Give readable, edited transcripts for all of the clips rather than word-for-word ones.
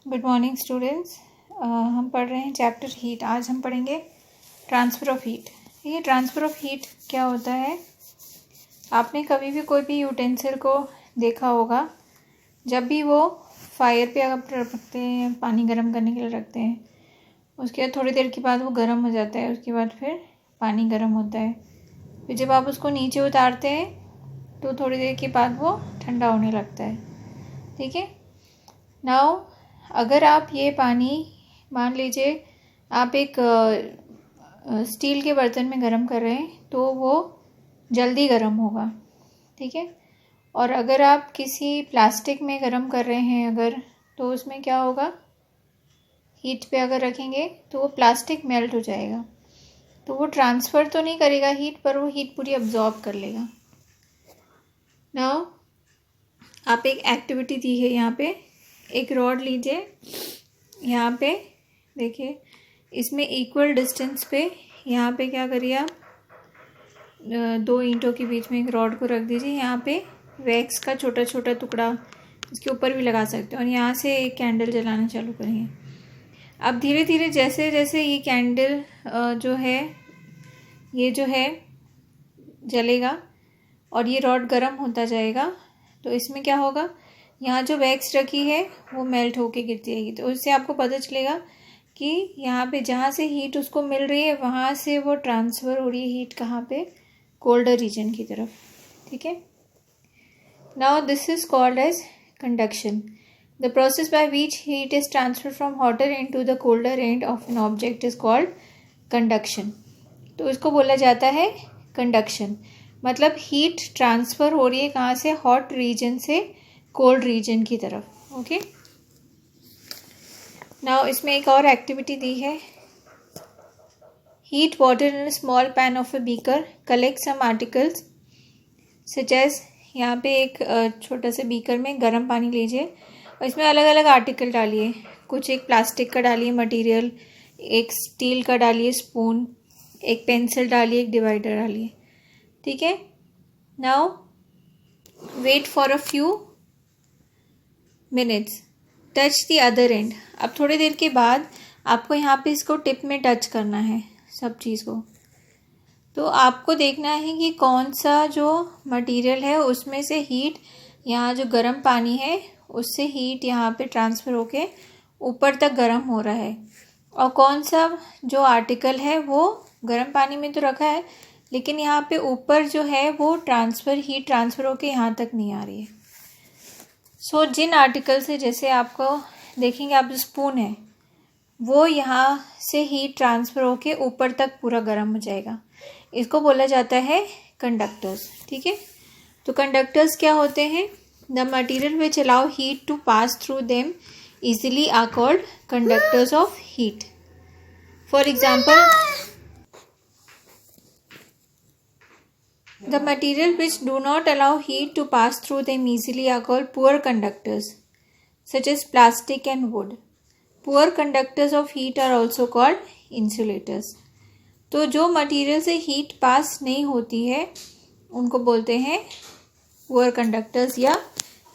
Good morning students. हम पढ़ रहे हैं चैप्टर हीट। आज हम पढ़ेंगे ट्रांसफ़र ऑफ हीट। ये ट्रांसफ़र ऑफ हीट क्या होता है? आपने कभी भी कोई भी यूटेंसिल को देखा होगा, जब भी वो फायर पे आप रखते हैं, पानी गर्म करने के लिए रखते हैं, उसके बाद थोड़ी देर के बाद वो गर्म हो जाता है, उसके बाद फिर पानी गर्म होता है। फिर जब आप उसको नीचे उतारते हैं तो थोड़ी देर के बाद वो ठंडा होने लगता है। ठीक है। नाउ अगर आप ये पानी, मान लीजिए आप एक स्टील के बर्तन में गर्म कर रहे हैं तो वो जल्दी गर्म होगा। ठीक है। और अगर आप किसी प्लास्टिक में गर्म कर रहे हैं अगर, तो उसमें क्या होगा, हीट पे अगर रखेंगे तो वो प्लास्टिक मेल्ट हो जाएगा। तो वो ट्रांसफ़र तो नहीं करेगा हीट, पर वो हीट पूरी अब्जॉर्ब कर लेगा। नाउ आप एक एक्टिविटी दी है यहाँ पे, एक रॉड लीजिए, यहाँ पे देखिए, इसमें इक्वल डिस्टेंस पे यहाँ पे क्या करिए आप, दो ईंटों के बीच में एक रॉड को रख दीजिए। यहाँ पे वैक्स का छोटा छोटा टुकड़ा इसके ऊपर भी लगा सकते हैं और यहाँ से एक कैंडल जलाना चालू करिए। अब धीरे धीरे जैसे जैसे ये कैंडल जो है जलेगा और ये रॉड गर्म होता जाएगा, तो इसमें क्या होगा, यहाँ जो वैक्स रखी है वो मेल्ट होके गिरती रहेगी। तो उससे आपको पता चलेगा कि यहाँ पे जहाँ से हीट उसको मिल रही है वहाँ से वो ट्रांसफ़र हो रही है हीट कहाँ पे, कोल्डर रीजन की तरफ। ठीक है। Now this is called as conduction. The process by which heat is transfer from hotter end to the colder end of an object is called conduction. तो इसको बोला जाता है कंडक्शन। मतलब हीट ट्रांसफ़र हो रही है कहाँ से, हॉट रीजन से कोल्ड रीजन की तरफ। ओके। नाउ इसमें एक और एक्टिविटी दी है, heat water in a small pan of a beaker, collect some articles such as. यहाँ पे एक छोटा सा बीकर में गर्म पानी लीजिए और इसमें अलग अलग आर्टिकल डालिए। कुछ एक प्लास्टिक का डालिए मटेरियल, एक स्टील का डालिए स्पून, एक पेंसिल डालिए, एक डिवाइडर डालिए। ठीक है। Now wait for a few minutes, touch the other end. अब थोड़ी देर के बाद आपको यहाँ पे इसको टिप में टच करना है सब चीज़ को। तो आपको देखना है कि कौन सा जो मटेरियल है उसमें से हीट, यहाँ जो गर्म पानी है उससे हीट यहाँ पे ट्रांसफ़र होके ऊपर तक गर्म हो रहा है, और कौन सा जो आर्टिकल है वो गर्म पानी में तो रखा है लेकिन यहाँ पे ऊपर जो है वो हीट ट्रांसफ़र होके यहाँ तक नहीं आ रही है। सो जिन आर्टिकल से, जैसे आपको देखेंगे आप जो स्पून है वो यहाँ से हीट ट्रांसफ़र होके ऊपर तक पूरा गर्म हो जाएगा। इसको बोला जाता है कंडक्टर्स। ठीक है। तो कंडक्टर्स क्या होते हैं? The material which allow heat to pass through them easily are called conductors of heat. For example, the material which do not allow heat to pass through them easily are called poor conductors, such as plastic and wood. Poor conductors of heat are also called insulators. तो जो material से heat पास नहीं होती है उनको बोलते हैं poor conductors या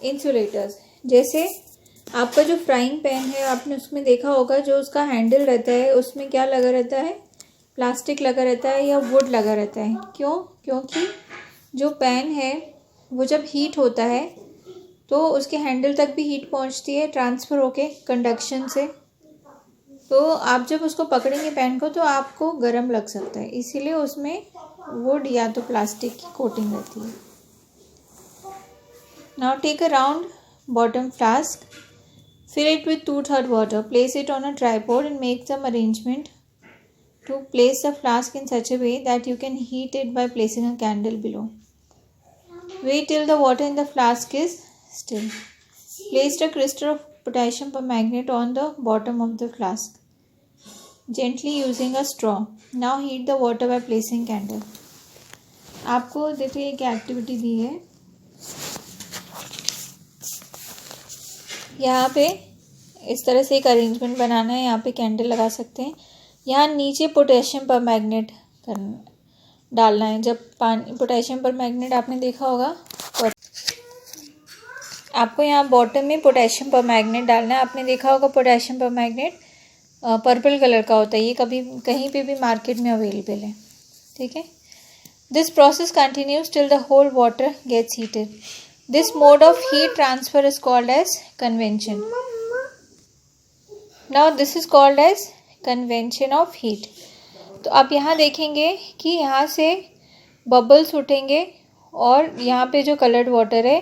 इंसुलेटर्स। जैसे आपका जो फ्राइंग पैन है, आपने उसमें देखा होगा जो उसका हैंडल रहता है उसमें क्या लगा रहता है, प्लास्टिक लगा रहता है या वुड लगा रहता है। क्यों? क्योंकि जो पैन है वो जब हीट होता है तो उसके हैंडल तक भी हीट पहुंचती है ट्रांसफ़र होके कंडक्शन से। तो आप जब उसको पकड़ेंगे पैन को तो आपको गर्म लग सकता है, इसीलिए उसमें वुड या तो प्लास्टिक की कोटिंग रहती है। Now take a round bottom flask, fill it with 2/3 water, place it on a tripod and make some arrangement to place the flask in such a way that you can heat it by placing a candle below. Wait till the water in the flask is still. Place a crystal of potassium permanganate on the bottom of the flask, gently using a straw. Now heat the water by placing candle. आपको देखिए एक activity दी है, यहाँ पे इस तरह से एक अरेंजमेंट बनाना है। यहाँ पे कैंडल लगा सकते हैं, यहाँ नीचे पोटेशियम परमैंगनेट डालना है। जब पानी पोटेशियम परमैंगनेट आपने देखा होगा, आपको यहाँ बॉटम में पोटेशियम परमैंगनेट डालना है। आपने देखा होगा पोटेशियम परमैंगनेट पर्पल कलर का होता है, ये कभी कहीं पे भी मार्केट में अवेलेबल है, ठीक है। This process continues till the whole water gets heated. This mode of heat transfer is called as convection. Now this is called as convection of heat. तो आप यहाँ देखेंगे कि यहाँ से बबल्स उठेंगे और यहाँ पे जो कलर्ड वाटर है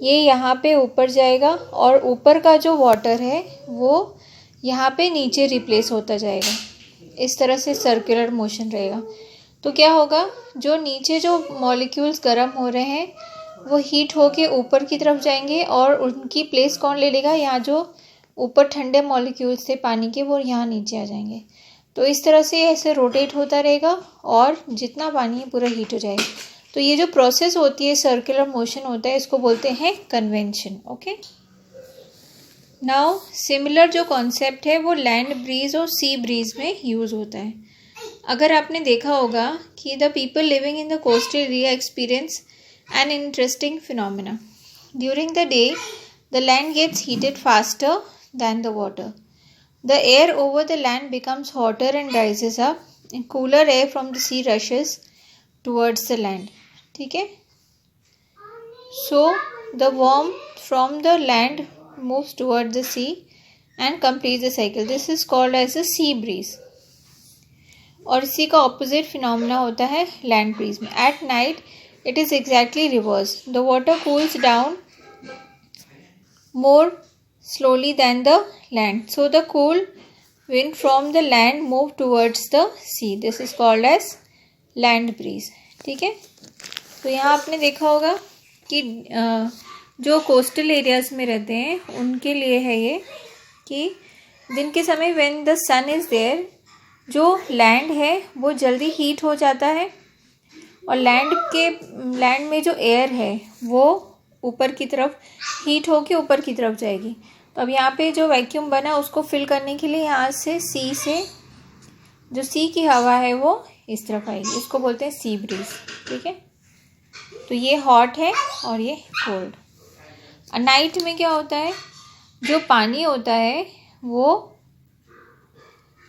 ये यहाँ पे ऊपर जाएगा और ऊपर का जो वाटर है वो यहाँ पे नीचे रिप्लेस होता जाएगा। इस तरह से सर्कुलर मोशन रहेगा। तो क्या होगा, जो नीचे जो मॉलिक्यूल्स गर्म हो रहे हैं वो हीट होके ऊपर की तरफ जाएंगे और उनकी प्लेस कौन ले लेगा, यहाँ जो ऊपर ठंडे मॉलिक्यूल्स थे पानी के वो यहाँ नीचे आ जाएंगे। तो इस तरह से ऐसे रोटेट होता रहेगा और जितना पानी है पूरा हीट हो जाएगा। तो ये जो प्रोसेस होती है सर्कुलर मोशन होता है, इसको बोलते हैं कन्वेंशन। ओके, नाउ सिमिलर जो कॉन्सेप्ट है वो लैंड ब्रीज और सी ब्रीज में यूज़ होता है। अगर आपने देखा होगा कि the people living in the coastal area experience an interesting phenomena. During the day the land gets heated faster than the water. The air over the land becomes hotter and rises up, and cooler air from the sea rushes towards the land. ठीक है? So the warmth from the land moves towards the sea and completes the cycle. This is called as a sea breeze. और इसी का opposite phenomena होता है land breeze में. At night it is exactly reverse. The water cools down more slowly than the land. So the cool wind from the land move towards the sea. This is called as land breeze. ठीक है, तो यहाँ आपने देखा होगा कि जो coastal areas में रहते हैं उनके लिए है ये कि दिन के समय when the sun is there, जो लैंड है वो जल्दी हीट हो जाता है और लैंड में जो एयर है वो ऊपर की तरफ हीट होके ऊपर की तरफ जाएगी। तो अब यहाँ पे जो वैक्यूम बना उसको फिल करने के लिए यहाँ से जो सी की हवा है वो इस तरफ आएगी, इसको बोलते हैं सी ब्रीज। ठीक है, तो ये हॉट है और ये कोल्ड। और नाइट में क्या होता है, जो पानी होता है वो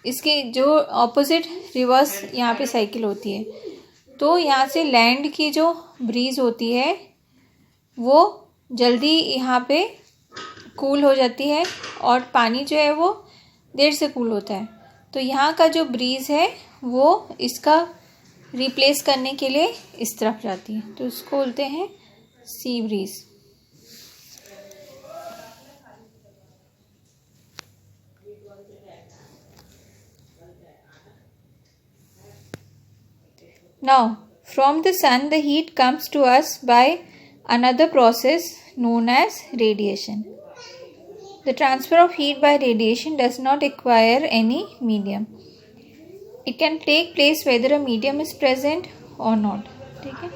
इसके जो ऑपोजिट रिवर्स यहाँ पे साइकिल होती है। तो यहाँ से लैंड की जो ब्रीज होती है वो जल्दी यहाँ पे कूल हो जाती है और पानी जो है वो देर से कूल होता है। तो यहाँ का जो ब्रीज़ है वो इसका रिप्लेस करने के लिए इस तरफ जाती है, तो इसको बोलते हैं सी bridge. Now, from the sun, the heat comes to us by another process known as radiation. The transfer of heat by radiation does not require any medium. It can take place whether a medium is present or not. ठीक है,